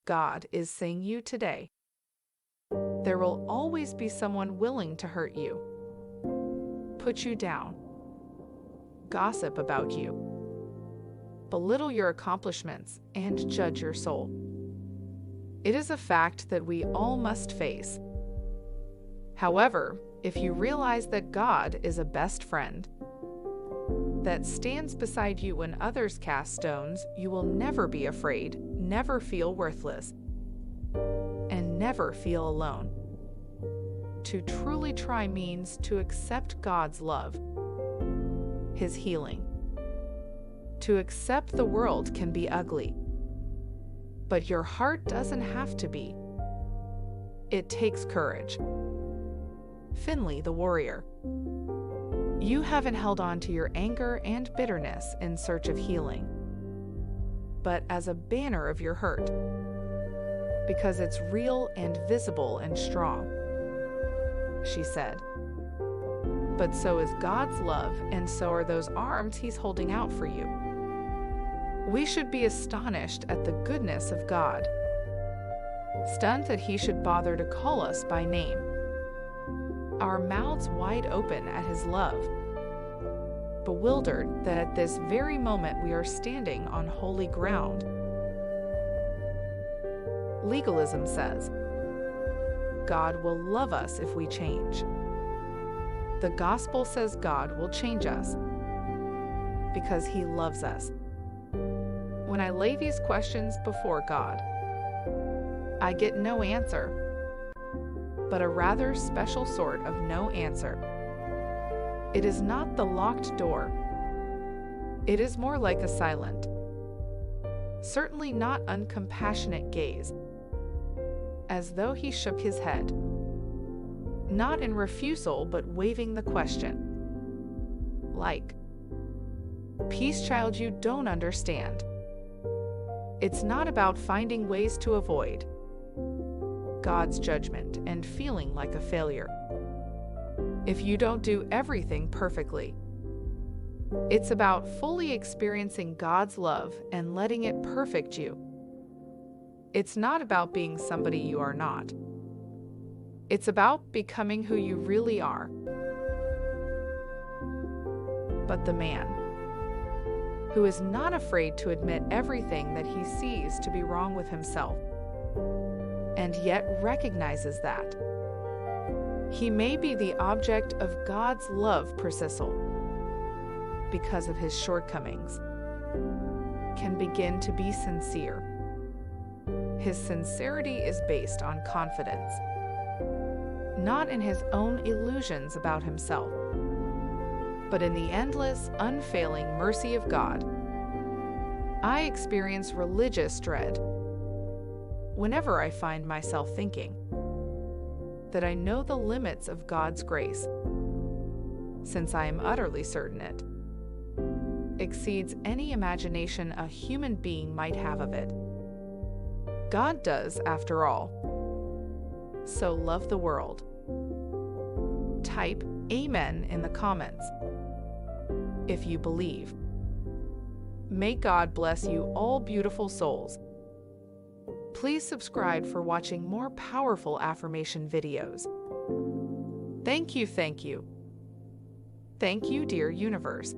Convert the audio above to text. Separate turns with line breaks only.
God is saying you today. There will always be someone willing to hurt you, put you down, gossip about you, belittle your accomplishments, and judge your soul. It is a fact that we all must face. However, if you realize that God is a best friend that stands beside you when others cast stones, you will never be afraid, never feel worthless, and never feel alone. To truly try means to accept God's love, His healing. To accept the world can be ugly, but your heart doesn't have to be. It takes courage. Finley the warrior. You haven't held on to your anger and bitterness in search of healing, but as a banner of your hurt, because it's real and visible and strong, she said. But so is God's love, and so are those arms He's holding out for you. We should be astonished at the goodness of God, stunned that He should bother to call us by name, our mouths wide open at His love, bewildered that at this very moment we are standing on holy ground. Legalism says, God will love us if we change. The gospel says God will change us because He loves us. When I lay these questions before God, I get no answer, but a rather special sort of no answer. It is not the locked door. It is more like a silent, certainly not uncompassionate gaze, as though He shook His head, not in refusal but waiving the question. Like, peace, child, you don't understand. It's not about finding ways to avoid God's judgment and feeling like a failure if you don't do everything perfectly. It's about fully experiencing God's love and letting it perfect you. It's not about being somebody you are not. It's about becoming who you really are. But the man who is not afraid to admit everything that he sees to be wrong with himself, and yet recognizes that he may be the object of God's love per Sissel because of his shortcomings, can begin to be sincere. His sincerity is based on confidence, not in his own illusions about himself, but in the endless, unfailing mercy of God. I experience religious dread whenever I find myself thinking that I know the limits of God's grace, since I am utterly certain it exceeds any imagination a human being might have of it. God does, after all, so love the world. Type Amen in the comments if you believe. May God bless you all, beautiful souls. Please subscribe for watching more powerful affirmation videos. Thank you, thank you. Thank you, dear universe.